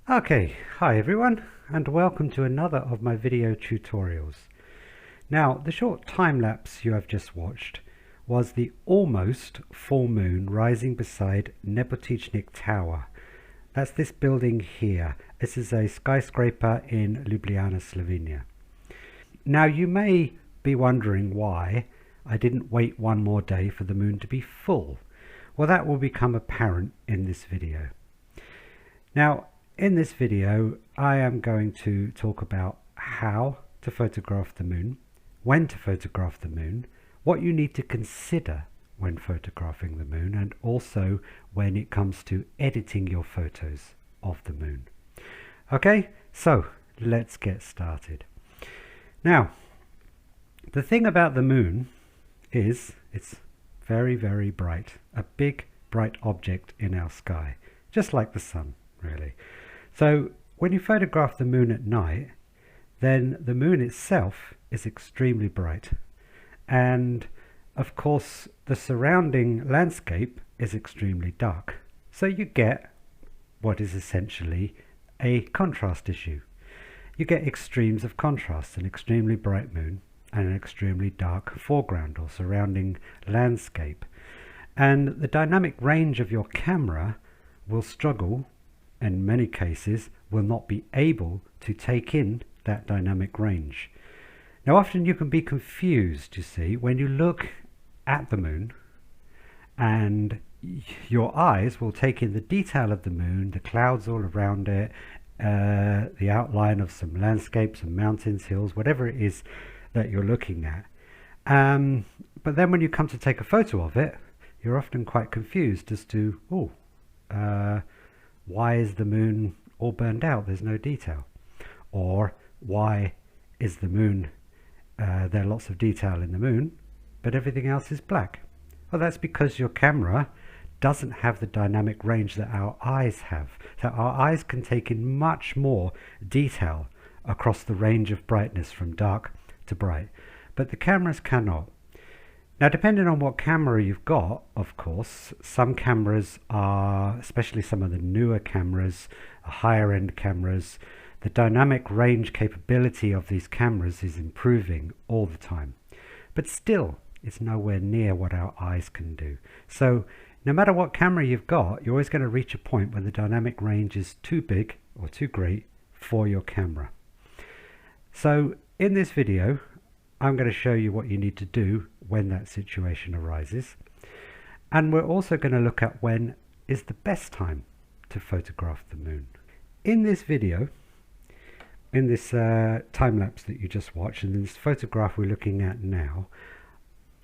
Okay, hi everyone, and welcome to another of my video tutorials. Now, the short time lapse you have just watched was the almost full moon rising beside Nebotichnik Tower. That's this building here. This is a skyscraper in Ljubljana, Slovenia. Now, you may be wondering why I didn't wait one more day for the moon to be full. Well, that will become apparent in this video. Now, in this video, I am going to talk about how to photograph the moon, when to photograph the moon, what you need to consider when photographing the moon, and also when it comes to editing your photos of the moon. Okay, so let's get started. Now, the thing about the moon is it's very, very bright, a big, bright object in our sky, just like the sun, really. So when you photograph the moon at night, then the moon itself is extremely bright. And of course, the surrounding landscape is extremely dark. So you get what is essentially a contrast issue. You get extremes of contrast, an extremely bright moon and an extremely dark foreground or surrounding landscape. And the dynamic range of your camera will struggle, in many cases, will not be able to take in that dynamic range. Now, often you can be confused, you see, when you look at the moon and your eyes will take in the detail of the moon, the clouds all around it, the outline of some landscapes, some mountains, hills, whatever it is that you're looking at. But then when you come to take a photo of it, you're often quite confused as to, why is the moon all burned out? There's no detail. Or why is the moon, there are lots of detail in the moon, but everything else is black? Well, that's because your camera doesn't have the dynamic range that our eyes have. So our eyes can take in much more detail across the range of brightness from dark to bright, but the cameras cannot. Now, depending on what camera you've got, of course, some cameras are, especially some of the newer cameras, higher end cameras, the dynamic range capability of these cameras is improving all the time. But still, it's nowhere near what our eyes can do. So no matter what camera you've got, you're always going to reach a point when the dynamic range is too big or too great for your camera. So in this video, I'm going to show you what you need to do when that situation arises. And we're also going to look at when is the best time to photograph the moon. In this video, in this time lapse that you just watched, and in this photograph we're looking at now,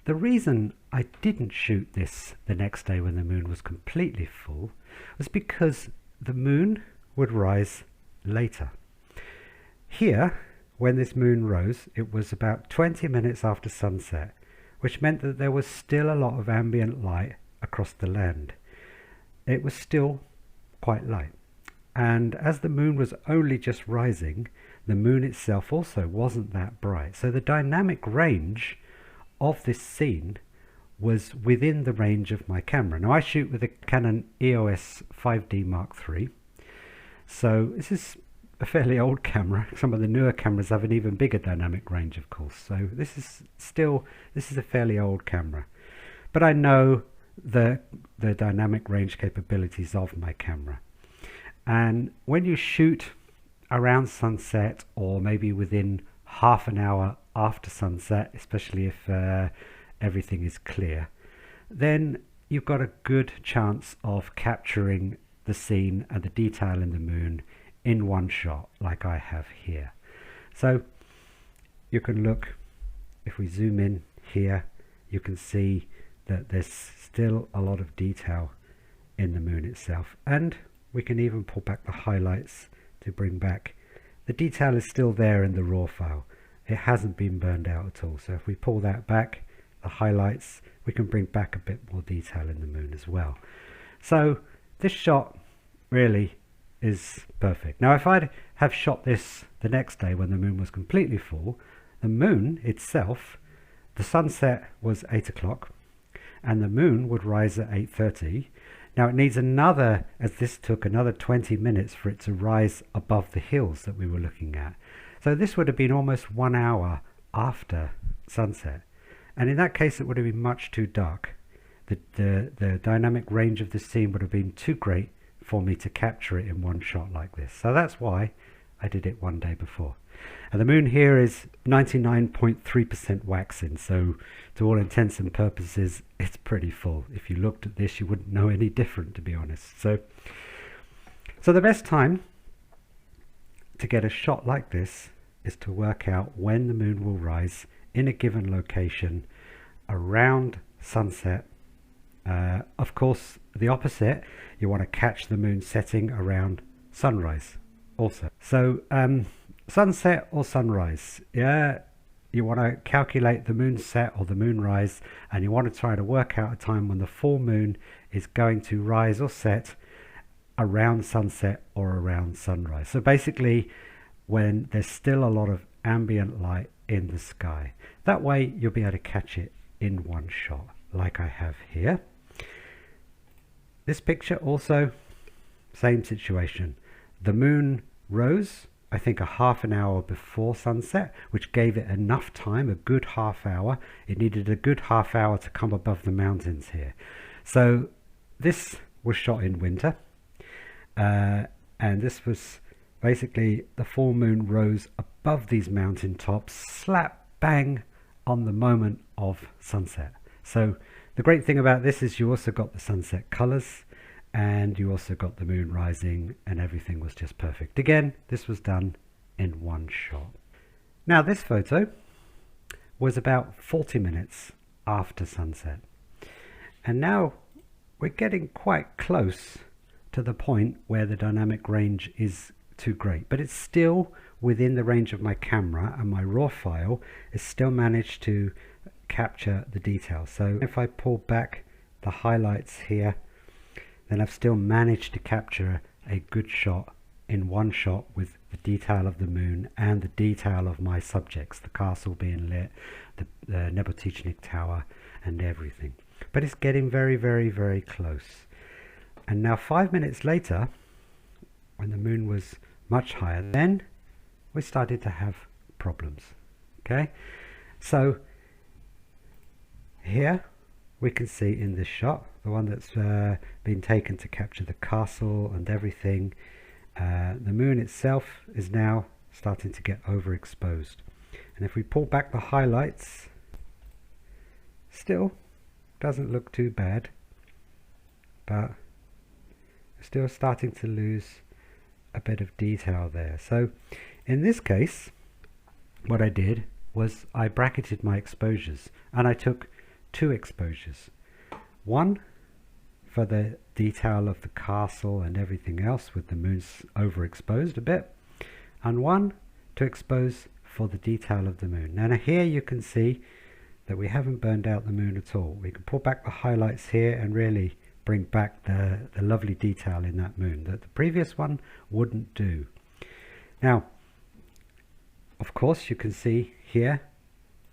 the reason I didn't shoot this the next day when the moon was completely full was because the moon would rise later. Here, when this moon rose, it was about 20 minutes after sunset, which meant that there was still a lot of ambient light across the land. It was still quite light. And as the moon was only just rising, the moon itself also wasn't that bright. So the dynamic range of this scene was within the range of my camera. Now, I shoot with a Canon EOS 5D Mark III. So this is a fairly old camera. Some of the newer cameras have an even bigger dynamic range, of course. So this is a fairly old camera. But I know the dynamic range capabilities of my camera. And when you shoot around sunset, or maybe within half an hour after sunset, especially if everything is clear, then you've got a good chance of capturing the scene and the detail in the moon in one shot, like I have here. So you can look, if we zoom in here, you can see that there's still a lot of detail in the moon itself, and we can even pull back the highlights to bring back. The detail is still there in the raw file. It hasn't been burned out at all. So if we pull that back, the highlights, we can bring back a bit more detail in the moon as well. So this shot really is perfect. Now, if I'd have shot this the next day when the moon was completely full, the moon itself, the sunset was 8 o'clock and the moon would rise at 8:30. Now it needs another, as this took another 20 minutes for it to rise above the hills that we were looking at. So this would have been almost 1 hour after sunset. And in that case, it would have been much too dark. The dynamic range of the scene would have been too great for me to capture it in one shot like this. So that's why I did it one day before. And the moon here is 99.3% waxing, so to all intents and purposes it's pretty full. If you looked at this you wouldn't know any different, to be honest. So the best time to get a shot like this is to work out when the moon will rise in a given location around sunset. Of course, the opposite, you want to catch the moon setting around sunrise also. So sunset or sunrise, yeah, you want to calculate the moon set or the moon rise, and you want to try to work out a time when the full moon is going to rise or set around sunset or around sunrise. So basically when there's still a lot of ambient light in the sky. That way you'll be able to catch it in one shot like I have here. This picture also, same situation. The moon rose, I think, a half an hour before sunset, which gave it enough time, a good half hour. It needed a good half hour to come above the mountains here. So this was shot in winter, and this was basically the full moon rose above these mountain tops, slap bang on the moment of sunset. So the great thing about this is you also got the sunset colors, and you also got the moon rising, and everything was just perfect. Again, this was done in one shot. Now this photo was about 40 minutes after sunset, and now we're getting quite close to the point where the dynamic range is too great, but it's still within the range of my camera, and my raw file is still managed to capture the detail. So if I pull back the highlights here, then I've still managed to capture a good shot in one shot with the detail of the moon and the detail of my subjects, the castle being lit, the Nebotichnik Tower and everything. But it's getting very, very, very close. And now 5 minutes later, when the moon was much higher, then we started to have problems. Okay, so here we can see in this shot, the one that's been taken to capture the castle and everything, the moon itself is now starting to get overexposed. And if we pull back the highlights, still doesn't look too bad, but still starting to lose a bit of detail there. So in this case, what I did was I bracketed my exposures, and I took 2 exposures. One for the detail of the castle and everything else with the moon's overexposed a bit, and one to expose for the detail of the moon. Now here you can see that we haven't burned out the moon at all. We can pull back the highlights here and really bring back the lovely detail in that moon that the previous one wouldn't do. Now of course you can see here,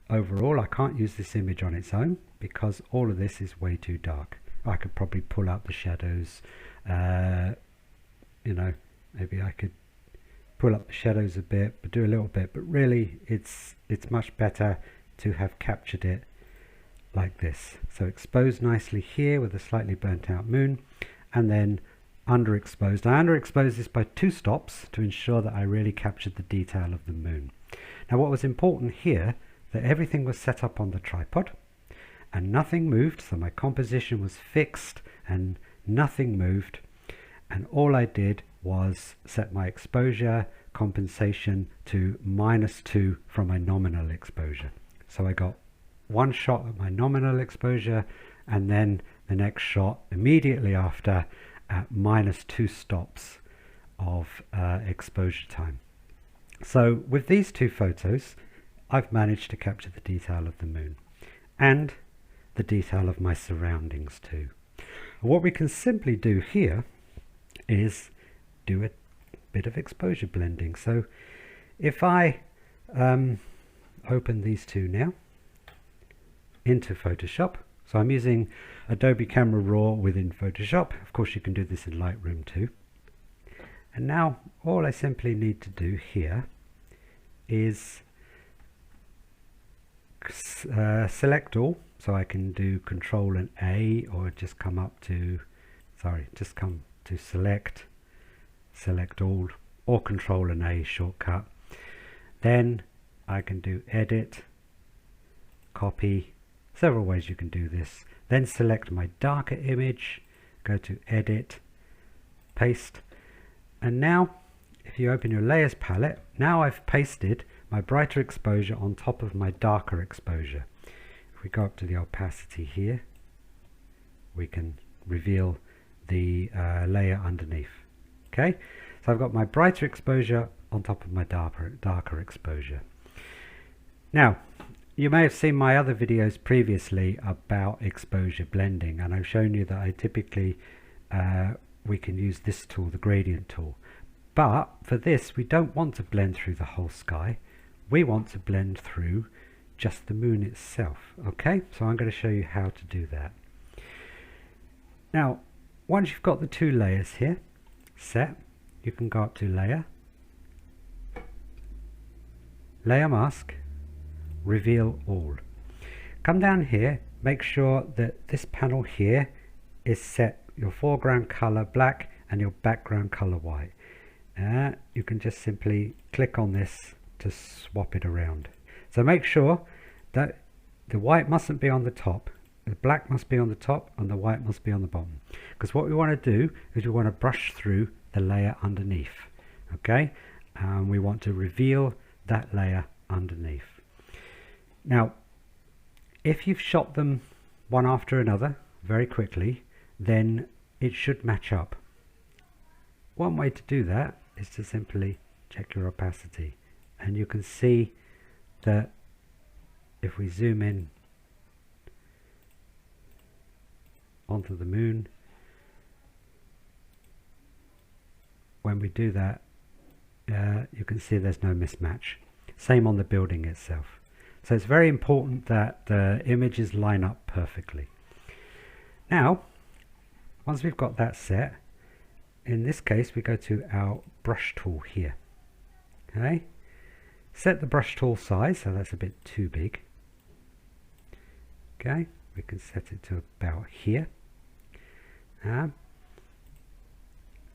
overall I can't use this image on its own because all of this is way too dark. I could probably pull out the shadows, you know, maybe I could pull up the shadows a bit, but do a little bit, but really it's much better to have captured it like this. So exposed nicely here with a slightly burnt out moon, and then underexposed. I underexposed this by 2 stops to ensure that I really captured the detail of the moon. Now what was important here, that everything was set up on the tripod and nothing moved, so my composition was fixed and nothing moved, and all I did was set my exposure compensation to -2 from my nominal exposure. So I got one shot at my nominal exposure, and then the next shot immediately after at -2 stops of exposure time. So with these 2 photos I've managed to capture the detail of the moon and the detail of my surroundings too. What we can simply do here is do a bit of exposure blending. So if I open these 2 now into Photoshop, So I'm using Adobe Camera Raw within Photoshop. Of course you can do this in Lightroom too. And now all I simply need to do here is select all. So I can do Control and A, or just come up to, just come to select all, or Control and A shortcut. Then I can do edit, copy, several ways you can do this. Then select my darker image, go to edit, paste, and now if you open your layers palette, now I've pasted my brighter exposure on top of my darker exposure. If we go up to the opacity here, we can reveal the layer underneath. Okay, so I've got my brighter exposure on top of my darker exposure. Now you may have seen my other videos previously about exposure blending, and I've shown you that I typically we can use this tool, the gradient tool. But for this we don't want to blend through the whole sky, we want to blend through just the moon itself. Okay, so I'm going to show you how to do that. Now once you've got the two layers here set, you can go up to layer, layer mask, reveal all. Come down here, make sure that this panel here is set your foreground color black and your background color white. You can just simply click on this to swap it around. So make sure that the white mustn't be on the top, the black must be on the top, and the white must be on the bottom, because what we want to do is we want to brush through the layer underneath. Okay, and we want to reveal that layer underneath. Now if you've shot them one after another very quickly, then it should match up. One way to do that is to simply check your opacity, and you can see that if we zoom in onto the moon, when we do that, you can see there's no mismatch. Same on the building itself. So it's very important that the images line up perfectly. Now once we've got that set, in this case we go to our brush tool here. Okay, set the brush tool size, so that's a bit too big. Okay, we can set it to about here.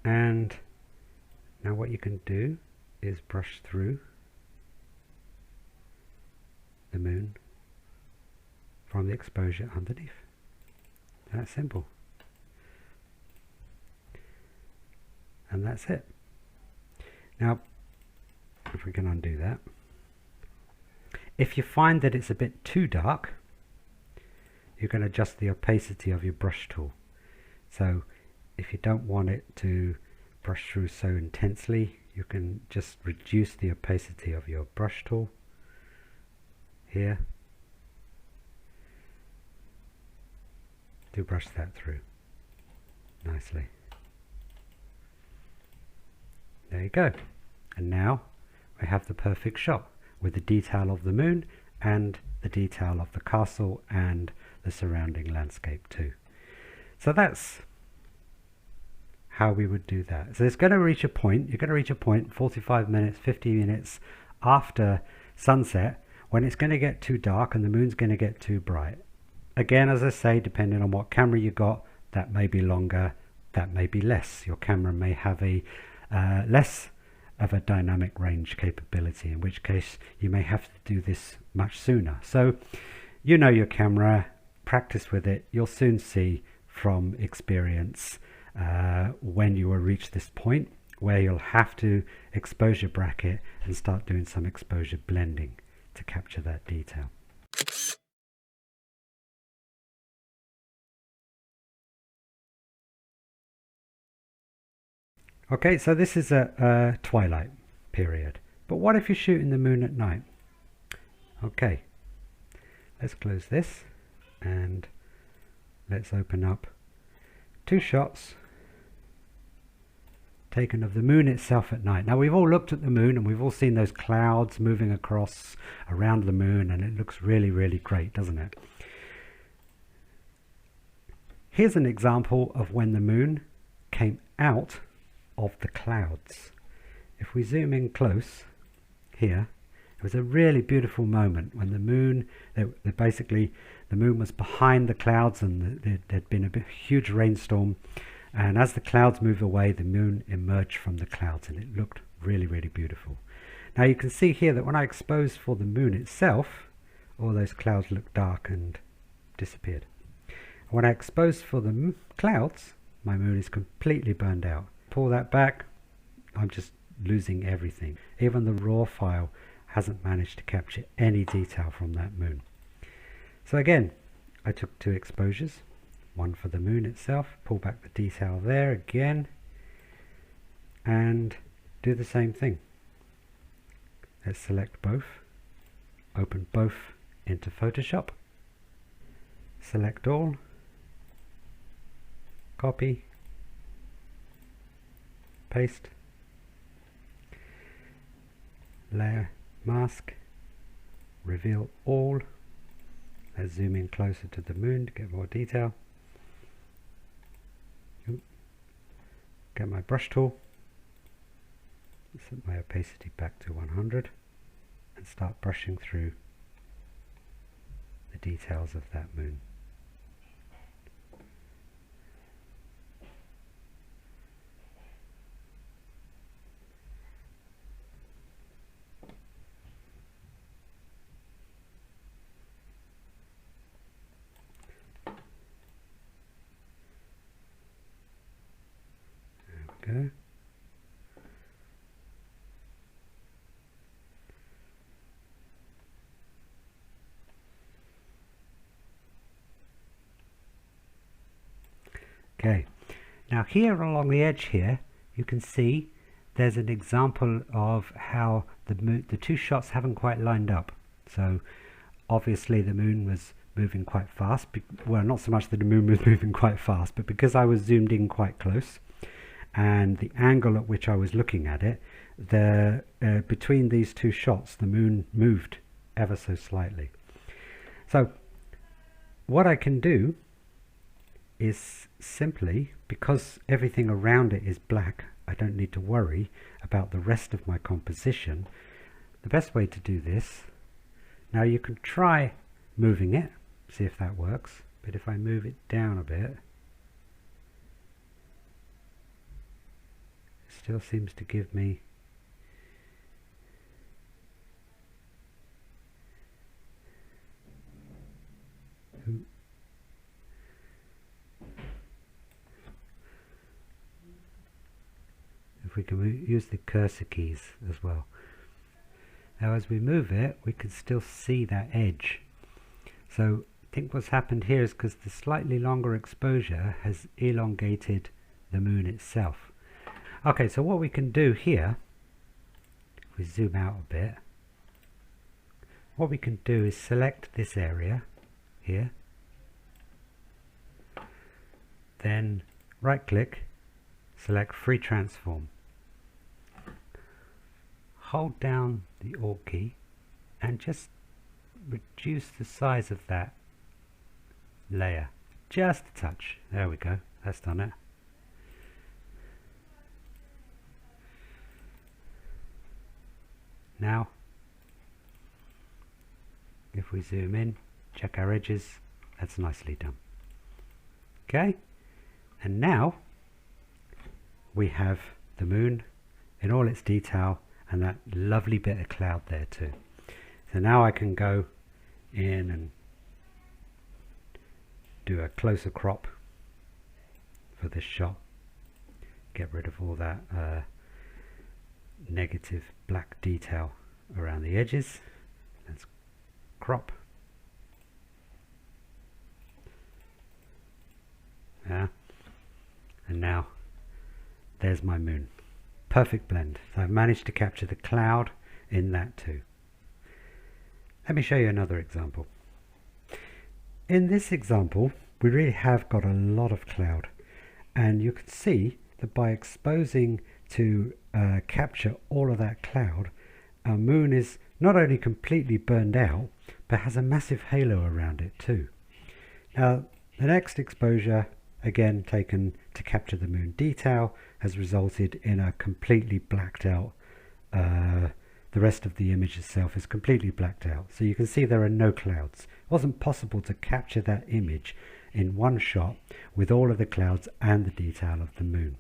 And now what you can do is brush through the moon from the exposure underneath. That's simple. And that's it. Now if we can undo that, if you find that it's a bit too dark, you can adjust the opacity of your brush tool. So if you don't want it to brush through so intensely, you can just reduce the opacity of your brush tool here to brush that through nicely. There you go. And now we have the perfect shot with the detail of the moon and the detail of the castle and the surrounding landscape too. So that's how we would do that. So it's going to reach a point, you're going to reach a point 45 minutes, 50 minutes after sunset, when it's going to get too dark and the moon's going to get too bright. Again, as I say, depending on what camera you got, that may be longer, that may be less. Your camera may have a less of a dynamic range capability, in which case you may have to do this much sooner. So you know your camera, practice with it, you'll soon see from experience when you will reach this point where you'll have to exposure bracket and start doing some exposure blending to capture that detail. Okay, so this is a twilight period, but what if you're shooting the moon at night? Okay, let's close this and let's open up two shots taken of the moon itself at night. Now we've all looked at the moon and we've all seen those clouds moving across around the moon, and it looks really, really great, doesn't it? Here's an example of when the moon came out of the clouds. If we zoom in close here, it was a really beautiful moment when the moon, basically the moon was behind the clouds, and there'd been a huge rainstorm, and as the clouds moved away, the moon emerged from the clouds, and it looked really, really beautiful. Now you can see here that when I exposed for the moon itself, all those clouds looked dark and disappeared. When I expose for the clouds, my moon is completely burned out. Pull that back, I'm just losing everything. Even the raw file hasn't managed to capture any detail from that moon. So again, I took 2 exposures, one for the moon itself, pull back the detail there again, and do the same thing. Let's select both, open both into Photoshop, select all, copy, paste, layer, mask, reveal all. Let's zoom in closer to the moon to get more detail. Get my brush tool, set my opacity back to 100 and start brushing through the details of that moon. There we go. Okay, now here along the edge here, you can see there's an example of how the 2 shots haven't quite lined up. So obviously the moon was moving quite fast. Well, not so much that the moon was moving quite fast, but because I was zoomed in quite close, and the angle at which I was looking at it, between these 2 shots, the moon moved ever so slightly. So what I can do is simply, because everything around it is black, I don't need to worry about the rest of my composition. The best way to do this, now you can try moving it, see if that works, but if I move it down a bit, it still seems to give me if we can use the cursor keys as well. Now as we move it, we can still see that edge. So I think what's happened here is because the slightly longer exposure has elongated the moon itself. Okay, so what we can do here, if we zoom out a bit, what we can do is select this area here, then right click, select free transform, hold down the Alt key and just reduce the size of that layer just a touch. There we go, that's done it. Now if we zoom in, check our edges, that's nicely done. Okay, and now we have the moon in all its detail and that lovely bit of cloud there too. So now I can go in and do a closer crop for this shot, get rid of all that negative black detail around the edges. Let's crop. Yeah, and now there's my moon. Perfect blend. So I've managed to capture the cloud in that too. Let me show you another example. In this example, we really have got a lot of cloud, and you can see that by exposing to capture all of that cloud, our moon is not only completely burned out, but has a massive halo around it too. Now, the next exposure again taken to capture the moon detail, has resulted in a completely blacked out, the rest of the image itself is completely blacked out. So you can see there are no clouds. It wasn't possible to capture that image in one shot with all of the clouds and the detail of the moon.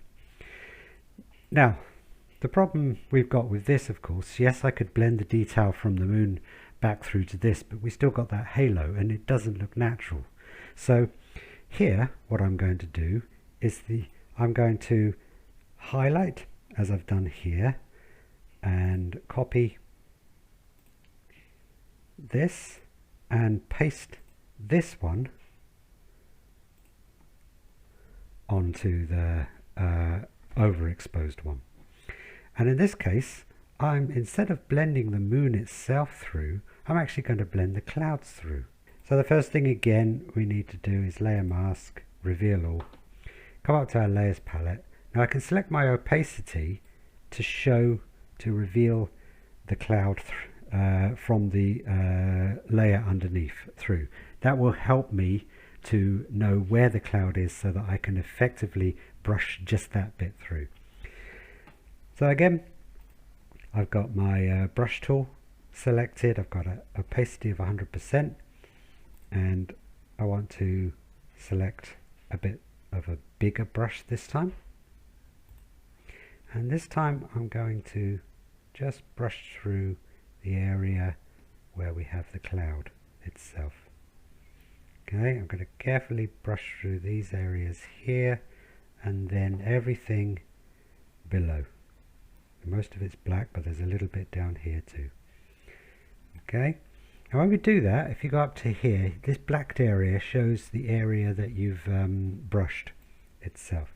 Now, the problem we've got with this, of course, yes, I could blend the detail from the moon back through to this, but we still got that halo and it doesn't look natural. So here, what I'm going to do is I'm going to highlight, as I've done here, and copy this and paste this one onto the overexposed one. And in this case, instead of blending the moon itself through, I'm actually going to blend the clouds through. So the first thing again we need to do is layer mask, reveal all, come up to our layers palette. Now I can select my opacity to reveal the cloud from the layer underneath through. That will help me to know where the cloud is so that I can effectively brush just that bit through. So again, I've got my brush tool selected. I've got an opacity of 100%, and I want to select a bit of a bigger brush this time. And this time I'm going to just brush through the area where we have the cloud itself. Okay, I'm going to carefully brush through these areas here and then everything below. Most of it's black, but there's a little bit down here too. Okay, and when we do that, if you go up to here, this blacked area shows the area that you've brushed itself.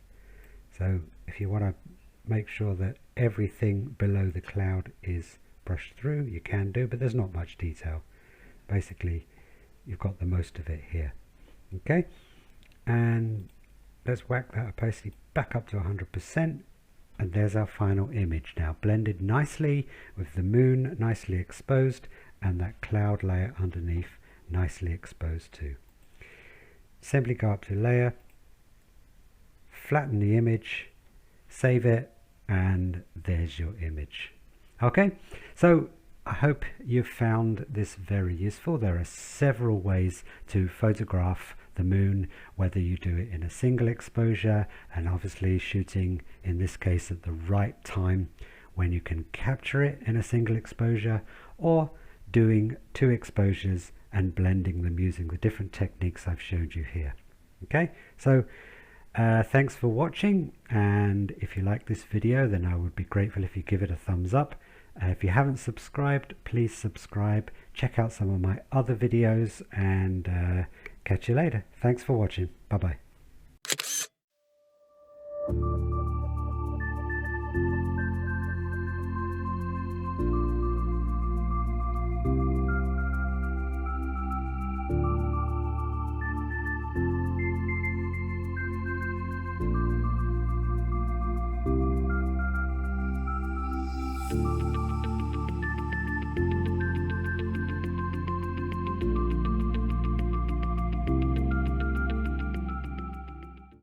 So if you want to make sure that everything below the cloud is brushed through, you can do, but there's not much detail. Basically, you've got the most of it here. Okay, and let's whack that opacity back up to 100%, and there's our final image now, blended nicely with the moon nicely exposed and that cloud layer underneath nicely exposed too. Simply go up to layer, flatten the image, save it, and there's your image. Okay, so I hope you've found this very useful. There are several ways to photograph the moon, whether you do it in a single exposure and obviously shooting in this case at the right time when you can capture it in a single exposure, or doing 2 exposures and blending them using the different techniques I've showed you here. Okay, so thanks for watching, and if you like this video then I would be grateful if you give it a thumbs up. If you haven't subscribed, please subscribe, check out some of my other videos, and catch you later. Thanks for watching. Bye bye.